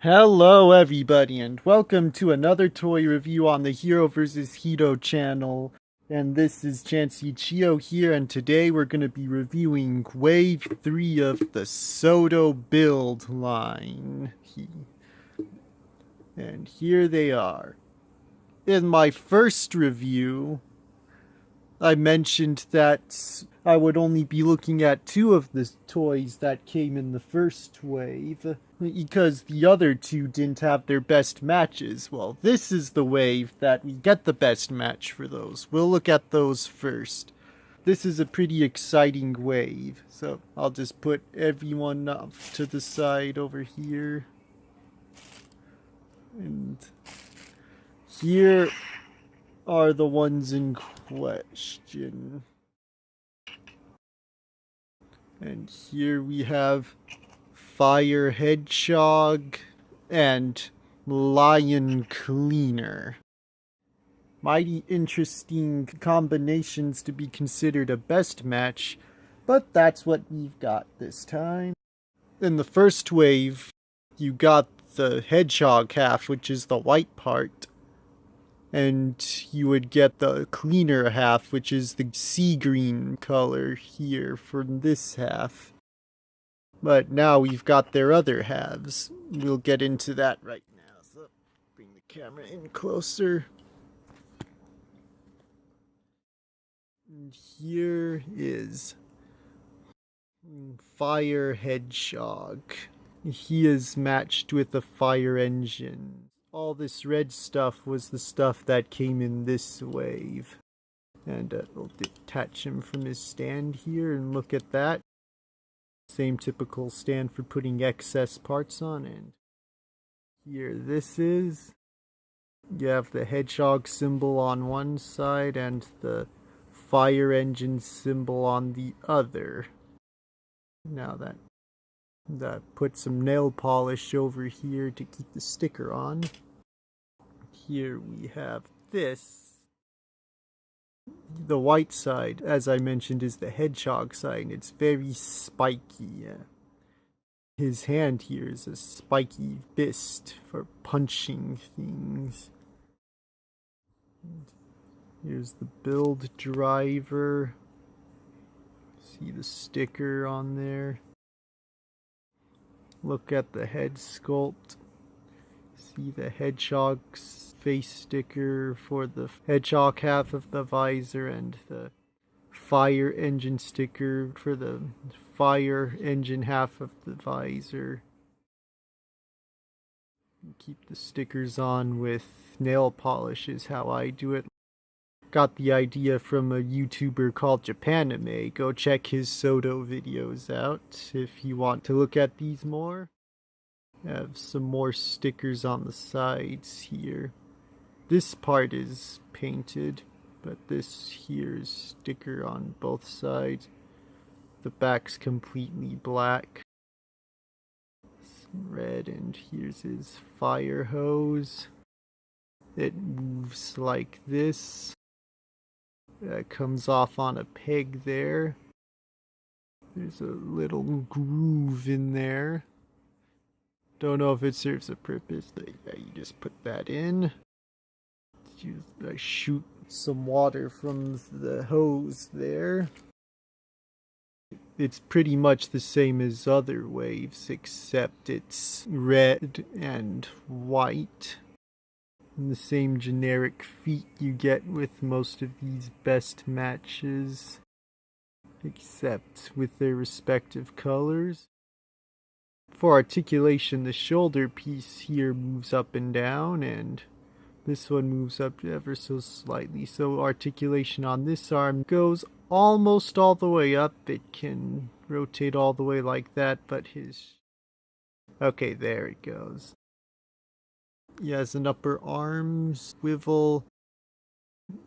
Hello everybody and welcome to another toy review on the Hero vs. Hito channel. And this is ChanceIchio here, and today we're going to be reviewing Wave 3 of the Soto build line. And here they are. In my first review, I mentioned that I would only be looking at two of the toys that came in the first wave, because the other two didn't have their best matches. Well, this is the wave that we get the best match for those. We'll look at those first. This is a pretty exciting wave, so I'll just put everyone off to the side over here. And here are the ones in question. And here we have Fire Hedgehog and Lion Cleaner. Mighty interesting combinations to be considered a best match, but that's what we've got this time. In the first wave, you got the hedgehog half, which is the white part, and you would get the cleaner half, which is the sea green color here for this half. But now we've got their other halves. We'll get into that right now. So bring the camera in closer. And here is Fire Hedgehog. He is matched with a fire engine. All this red stuff was the stuff that came in this wave. And we'll detach him from his stand here and look at that. Same typical stand for putting excess parts on. And here this is. You have the hedgehog symbol on one side and the fire engine symbol on the other. Now that put some nail polish over here to keep the sticker on. Here we have this. The white side, as I mentioned, is the hedgehog side, and it's very spiky. His hand here is a spiky fist for punching things. And here's the build driver. See the sticker on there. Look at the head sculpt. See the hedgehog's face sticker for the hedgehog half of the visor and the fire engine sticker for the fire engine half of the visor. Keep the stickers on with nail polish is how I do it. Got the idea from a YouTuber called Japanime. Go check his Soto videos out if you want to look at these more. Have some more stickers on the sides here. This part is painted, but this here is sticker on both sides. The back's completely black. Some red, and here's his fire hose. It moves like this. Comes off on a peg there. There's a little groove in there. Don't know if it serves a purpose, but yeah, you just put that in. I shoot some water from the hose there. It's pretty much the same as other waves, except it's red and white. And the same generic feat you get with most of these best matches, except with their respective colors. For articulation, the shoulder piece here moves up and down, and this one moves up ever so slightly. So articulation on this arm goes almost all the way up. It can rotate all the way like that, but okay, there it goes. He has an upper arm swivel,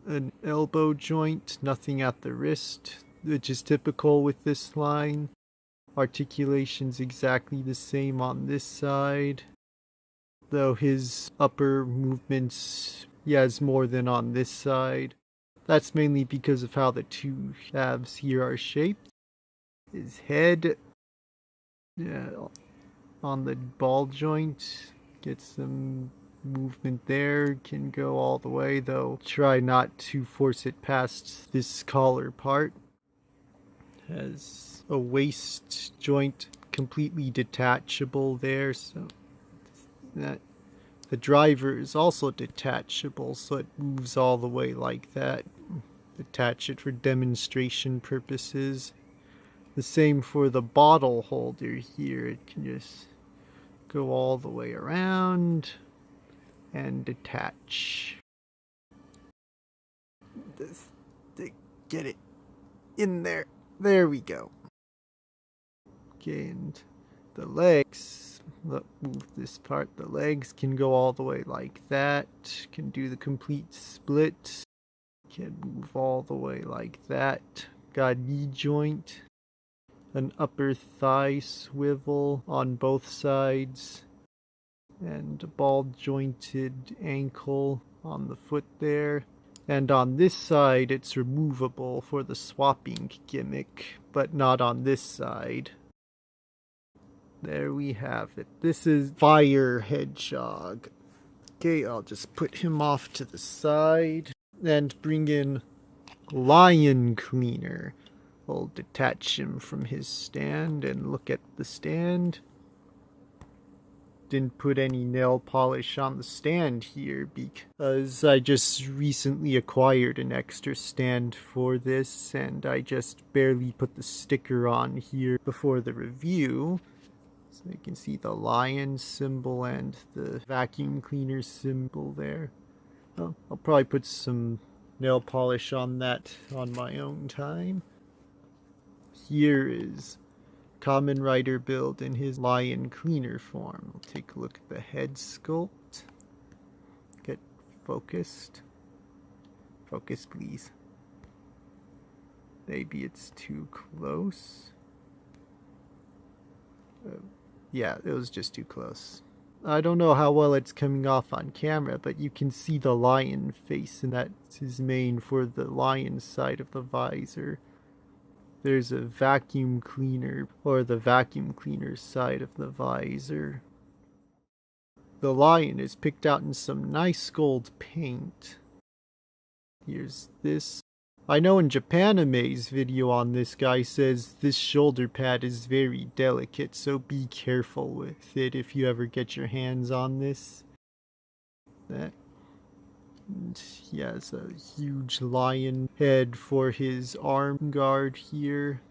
an elbow joint, nothing at the wrist, which is typical with this line. Articulation's exactly the same on this side, though his upper movements he has more than on this side. That's mainly because of how the two halves here are shaped. His head on the ball joint Get some movement there. Can go all the way, though. Try not to force it past this collar part. Has a waist joint completely detachable there, so that the driver is also detachable, so it moves all the way like that. Attach it for demonstration purposes. The same for the bottle holder here. It can just go all the way around and detach. This thing, get it in there. There we go. Okay, and the legs, move this part. The legs can go all the way like that. Can do the complete split. Can move all the way like that. Got a knee joint. An upper thigh swivel on both sides. And a ball jointed ankle on the foot there. And on this side it's removable for the swapping gimmick, but not on this side. There we have it. This is Fire Hedgehog. Okay, I'll just put him off to the side and bring in Lion Cleaner. We'll detach him from his stand and look at the stand. Didn't put any nail polish on the stand here because I just recently acquired an extra stand for this, and I just barely put the sticker on here before the review. So you can see the lion symbol and the vacuum cleaner symbol there. Oh, I'll probably put some nail polish on that on my own time. Here is Kamen Rider build in his lion cleaner form. We'll take a look at the head sculpt. Get focused. Focus, please. Maybe it's too close. Yeah, it was just too close. I don't know how well it's coming off on camera, but you can see the lion face, and that's his mane for the lion side of the visor. There's a vacuum cleaner, or the vacuum cleaner side of the visor. The lion is picked out in some nice gold paint. Here's this. I know in Japanime's video on this guy says this shoulder pad is very delicate, so be careful with it if you ever get your hands on this. That. And he has a huge lion head for his arm guard here.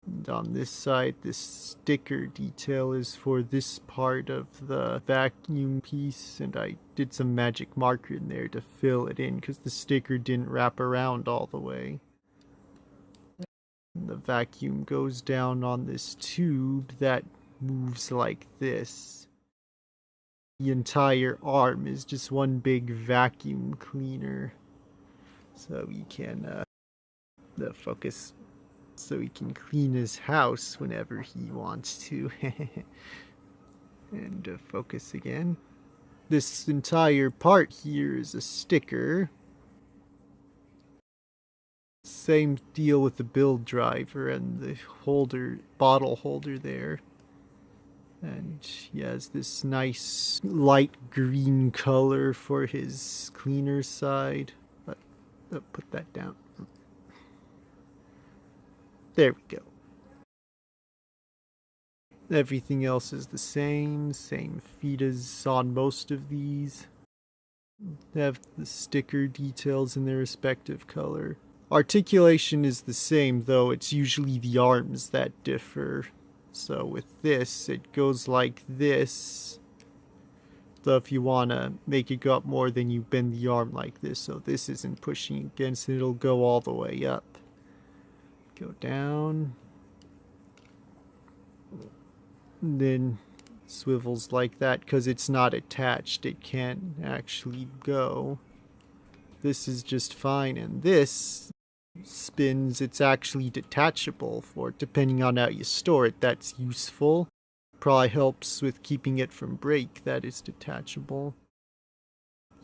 And on this side, this sticker detail is for this part of the vacuum piece, and I did some magic marker in there to fill it in because the sticker didn't wrap around all the way. And the vacuum goes down on this tube that moves like this. The entire arm is just one big vacuum cleaner. So we can focus, so he can clean his house whenever he wants to. And focus again. This entire part here is a sticker. Same deal with the build driver and the holder, bottle holder there. And he has this nice light green color for his cleaner side. But put that down. There we go. Everything else is the same feet as on most of these. They have the sticker details in their respective color. Articulation is the same, though it's usually the arms that differ. So with this, it goes like this. So if you want to make it go up more, then you bend the arm like this. So this isn't pushing against it, it'll go all the way up. Go down. And then swivels like that because it's not attached. It can't actually go. This is just fine. And this spins, it's actually detachable for, depending on how you store it, that's useful. Probably helps with keeping it from break, that is detachable.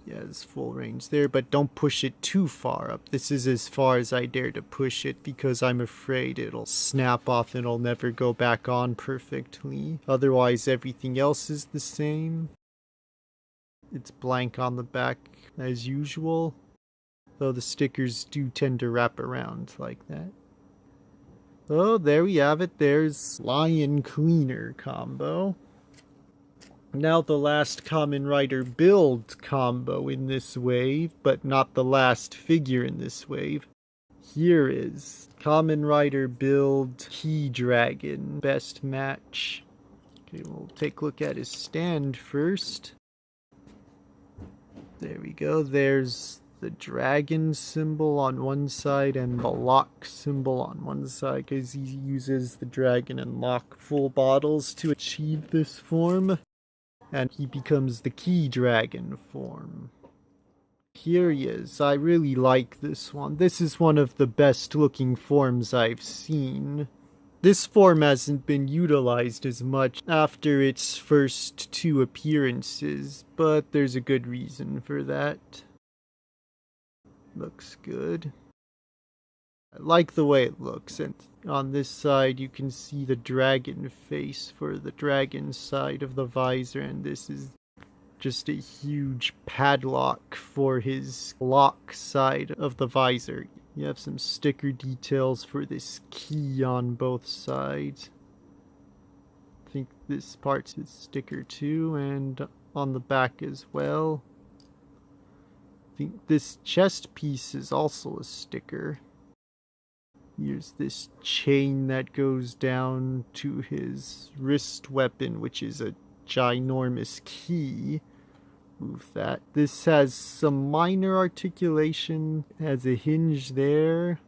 Yeah, it's full range there, but don't push it too far up. This is as far as I dare to push it because I'm afraid it'll snap off and it'll never go back on perfectly. Otherwise everything else is the same. It's blank on the back as usual, though the stickers do tend to wrap around like that. Oh, there we have it. There's Lion Cleaner combo. Now the last Kamen Rider build combo in this wave, but not the last figure in this wave. Here is Kamen Rider build Key Dragon best match. Okay, we'll take a look at his stand first. There we go. There's the dragon symbol on one side and the lock symbol on one side, because he uses the dragon and lock full bottles to achieve this form. And he becomes the Key Dragon form. Here he is. I really like this one. This is one of the best looking forms I've seen. This form hasn't been utilized as much after its first two appearances, but there's a good reason for that. Looks good. I like the way it looks, and on this side you can see the dragon face for the dragon side of the visor, and this is just a huge padlock for his lock side of the visor. You have some sticker details for this key on both sides. I think this part's his sticker too, and on the back as well. I think this chest piece is also a sticker. Here's this chain that goes down to his wrist weapon, which is a ginormous key. Move that. This has some minor articulation. It has a hinge there.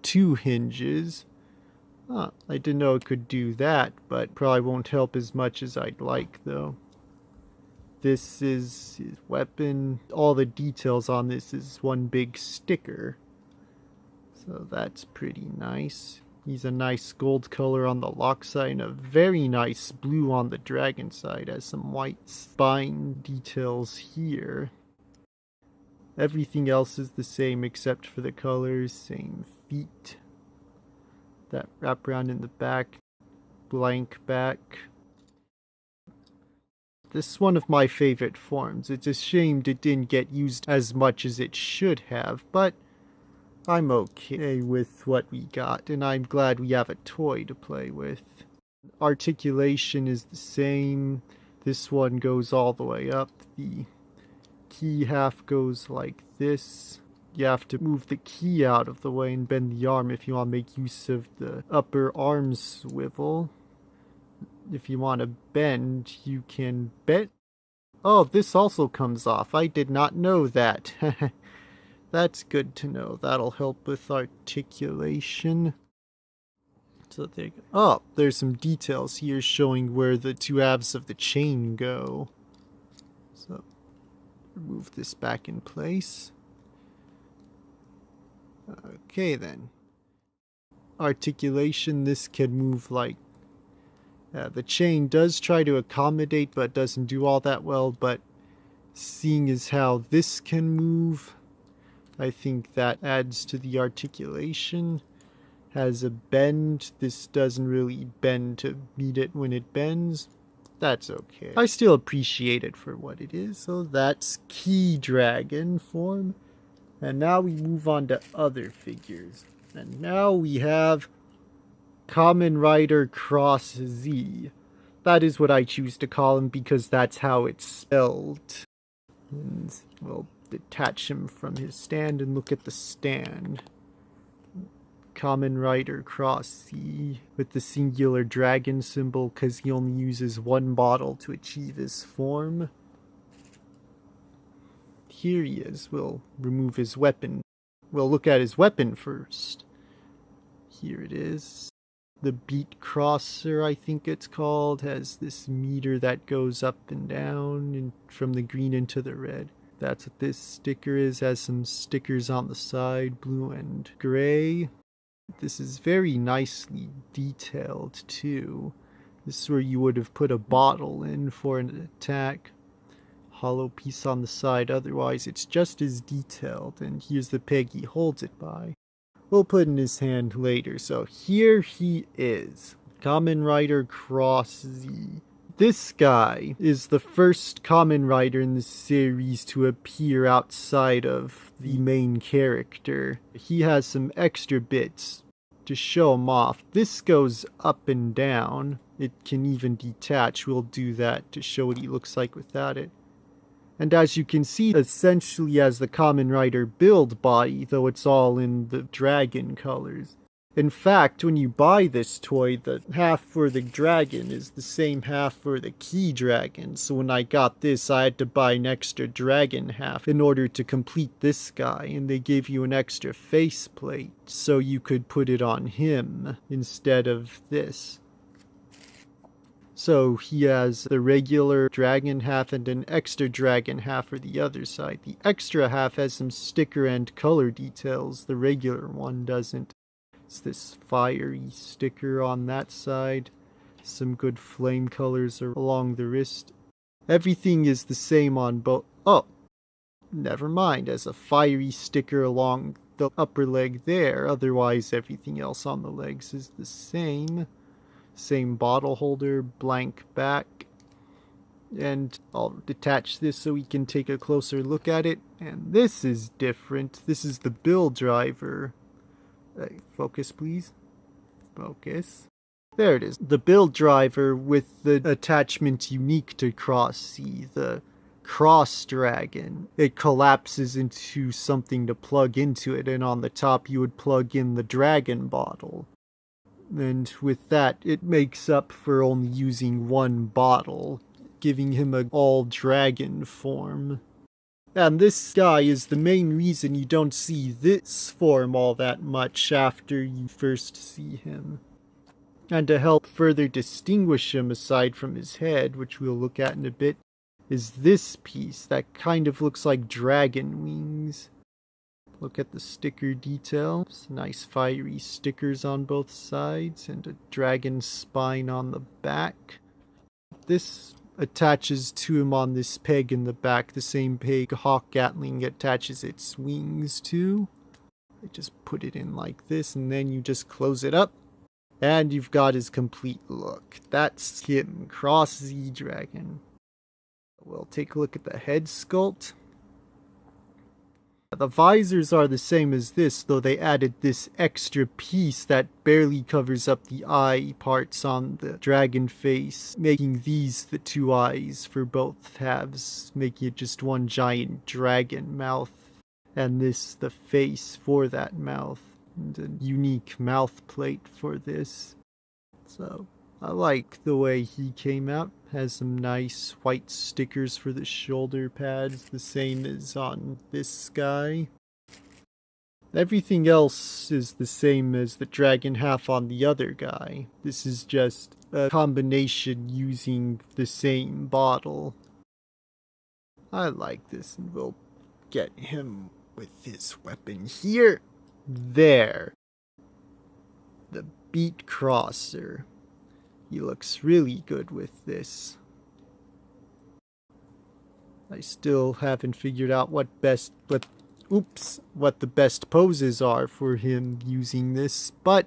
2 hinges. I didn't know it could do that, but probably won't help as much as I'd like, though. This is his weapon. All the details on this is one big sticker. So that's pretty nice. He's a nice gold color on the lock side and a very nice blue on the dragon side. Has some white spine details here. Everything else is the same except for the colors. Same feet. That wrap around in the back. Blank back. This is one of my favorite forms. It's a shame it didn't get used as much as it should have, but I'm okay with what we got, and I'm glad we have a toy to play with. Articulation is the same. This one goes all the way up. The key half goes like this. You have to move the key out of the way and bend the arm if you want to make use of the upper arm swivel. If you want to bend, you can bend. Oh, this also comes off. I did not know that. That's good to know. That'll help with articulation. So there you go. Oh, there's some details here showing where the 2 halves of the chain go. So, remove this back in place. Okay then. Articulation, this can move like the chain does try to accommodate, but doesn't do all that well, but seeing as how this can move, I think that adds to the articulation. Has a bend. This doesn't really bend to meet it when it bends. That's okay. I still appreciate it for what it is. So that's Key Dragon form. And now we move on to other figures. And now we have Kamen Rider Cross Z. That is what I choose to call him because that's how it's spelled. And we'll detach him from his stand and look at the stand. Kamen Rider Cross Z with the singular dragon symbol because he only uses 1 bottle to achieve his form. Here he is. We'll remove his weapon. We'll look at his weapon first. Here it is. The Beat Crosser, I think it's called, has this meter that goes up and down and from the green into the red. That's what this sticker is. Has some stickers on the side, blue and gray. This is very nicely detailed too. This is where you would have put a bottle in for an attack. Hollow piece on the side, otherwise it's just as detailed, and here's the peg he holds it by. We'll put in his hand later, so here he is. Kamen Rider Cross Z. This guy is the first Kamen Rider in the series to appear outside of the main character. He has some extra bits to show him off. This goes up and down. It can even detach. We'll do that to show what he looks like without it. And as you can see, essentially has the Kamen Rider build body, though it's all in the dragon colors. In fact, when you buy this toy, the half for the dragon is the same half for the key dragon. So when I got this, I had to buy an extra dragon half in order to complete this guy. And they gave you an extra faceplate so you could put it on him instead of this. So he has the regular dragon half and an extra dragon half for the other side. The extra half has some sticker and color details. The regular one doesn't. It's this fiery sticker on that side. Some good flame colors are along the wrist. Everything is the same on both. Oh, never mind. As a fiery sticker along the upper leg there. Otherwise, everything else on the legs is the same. Same bottle holder, blank back. And I'll detach this so we can take a closer look at it. And this is different. This is the build driver. Focus, please. Focus. There it is. The build driver with the attachment unique to Cross C, the Cross Dragon. It collapses into something to plug into it, and on the top you would plug in the dragon bottle. And with that, it makes up for only using one bottle, giving him an all-dragon form. And this guy is the main reason you don't see this form all that much after you first see him. And to help further distinguish him aside from his head, which we'll look at in a bit, is this piece that kind of looks like dragon wings. Look at the sticker details. Nice fiery stickers on both sides and a dragon spine on the back. This attaches to him on this peg in the back, the same peg Hawk Gatling attaches its wings to. I just put it in like this and then you just close it up and you've got his complete look. That's him, Cross Z Dragon. We'll take a look at the head sculpt. The visors are the same as this, though they added this extra piece that barely covers up the eye parts on the dragon face, making these the two eyes for both halves, making it just one giant dragon mouth, and this the face for that mouth, and a unique mouth plate for this. So I like the way he came out. Has some nice white stickers for the shoulder pads, the same as on this guy. Everything else is the same as the dragon half on the other guy. This is just a combination using the same bottle. I like this, and we'll get him with his weapon here. There. The Beat Crosser. He looks really good with this. I still haven't figured out what the best poses are for him using this, but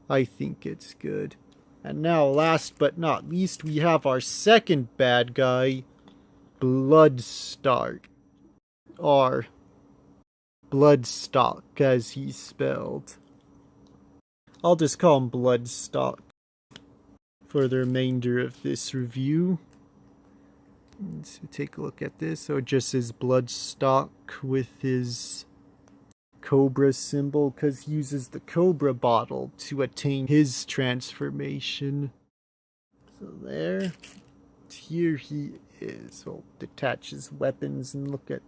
I think it's good. And now, last but not least, we have our second bad guy, Bloodstock. Or Bloodstock, as he's spelled. I'll just call him Bloodstock for the remainder of this review. So take a look at this. So it just says Bloodstock with his cobra symbol, because he uses the cobra bottle to attain his transformation. So there. Here he is. We'll detach his weapons and look at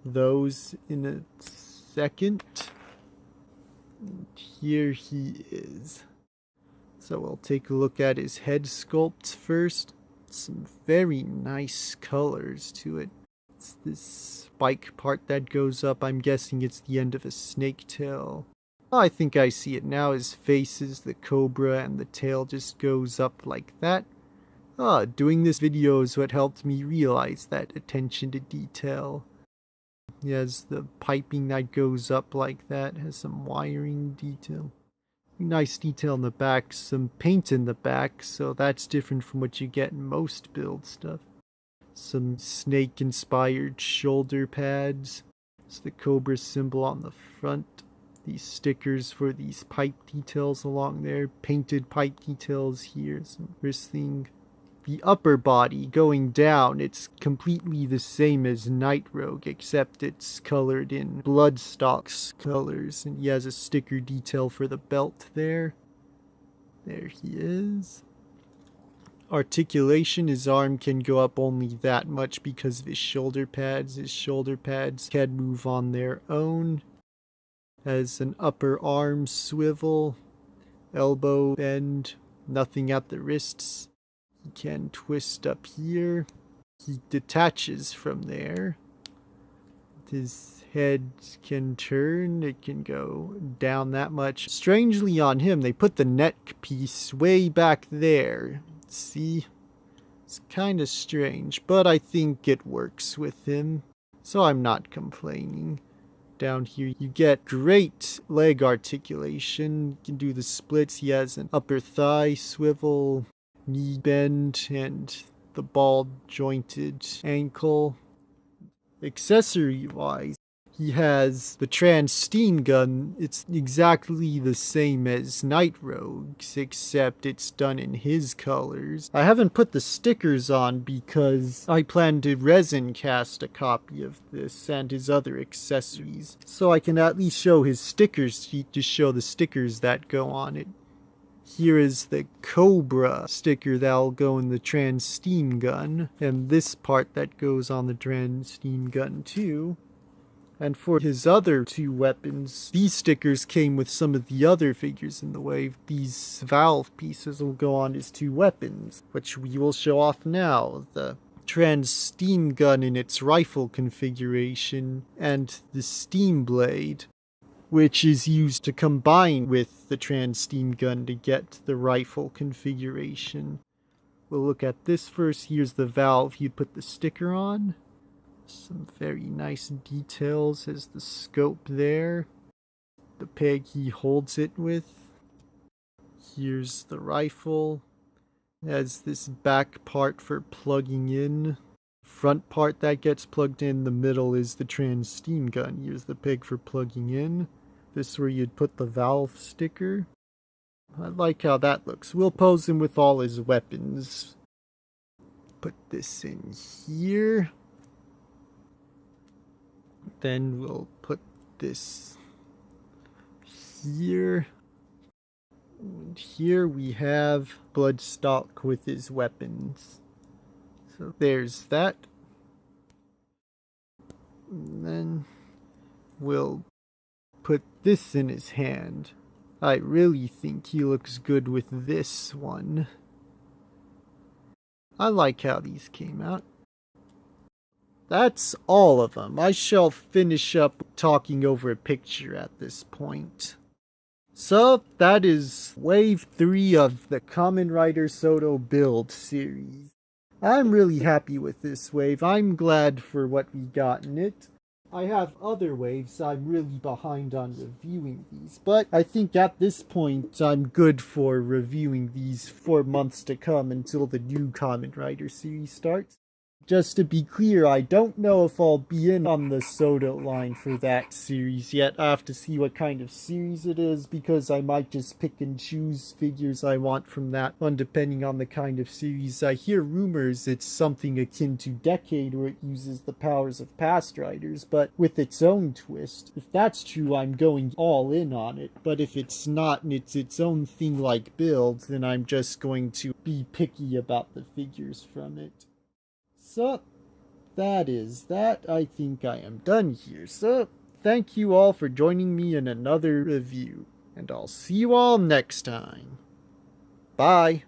those in a second. And here he is. So we'll take a look at his head sculpt first. Some very nice colors to it. It's this spike part that goes up. I'm guessing it's the end of a snake tail. Oh, I think I see it now. His face is the cobra and the tail just goes up like that. Doing this video is what helped me realize that attention to detail. He has the piping that goes up like that. Has some wiring detail. Nice detail in the back, some paint in the back, so that's different from what you get in most build stuff. Some snake-inspired shoulder pads. It's the cobra symbol on the front. These stickers for these pipe details along there. Painted pipe details here. Some wristling. The upper body going down, it's completely the same as Night Rogue, except it's colored in Bloodstock's colors. And he has a sticker detail for the belt there. There he is. Articulation, his arm can go up only that much because of his shoulder pads. His shoulder pads can move on their own. Has an upper arm swivel, elbow bend, nothing at the wrists. He can twist up here. He detaches from there. His head can turn. It can go down that much. Strangely on him, they put the neck piece way back there. See? It's kind of strange, but I think it works with him, so I'm not complaining. Down here you get great leg articulation. You can do the splits. He has an upper thigh swivel, knee bend, and the ball jointed ankle. Accessory wise, he has the trans steam gun. It's exactly the same as Night Rogue's, except it's done in his colors. I haven't put the stickers on because I plan to resin cast a copy of this and his other accessories, so I can at least show his stickers to show the stickers that go on it. Here is the Cobra sticker that'll go in the trans steam gun, and this part that goes on the trans steam gun too. And for his other two weapons, these stickers came with some of the other figures in the wave. These valve pieces will go on his two weapons, which we will show off now. The trans steam gun in its rifle configuration, and the steam blade, which is used to combine with the trans steam gun to get the rifle configuration. We'll look at this first. Here's the valve you'd put the sticker on. Some very nice details as the scope there. The peg he holds it with. Here's the rifle. It has this back part for plugging in. Front part that gets plugged in. The middle is the trans steam gun. Here's the peg for plugging in. This is where you'd put the valve sticker. I like how that looks. We'll pose him with all his weapons. Put this in here. Then we'll put this here. And here we have Bloodstock with his weapons. So there's that. And then we'll put this in his hand. I really think he looks good with this one. I like how these came out. That's all of them. I shall finish up talking over a picture at this point. So, that is Wave 3 of the Kamen Rider Soto build series. I'm really happy with this wave. I'm glad for what we got in it. I have other waves. I'm really behind on reviewing these, but I think at this point I'm good for reviewing these for months to come until the new Kamen Rider series starts. Just to be clear, I don't know if I'll be in on the Soto line for that series yet. I have to see what kind of series it is, because I might just pick and choose figures I want from that one depending on the kind of series. I hear rumors it's something akin to Decade, where it uses the powers of past riders, but with its own twist. If that's true, I'm going all in on it, but if it's not and it's its own thing like build, then I'm just going to be picky about the figures from it. So, that is that. I think I am done here. So, thank you all for joining me in another review, and I'll see you all next time. Bye.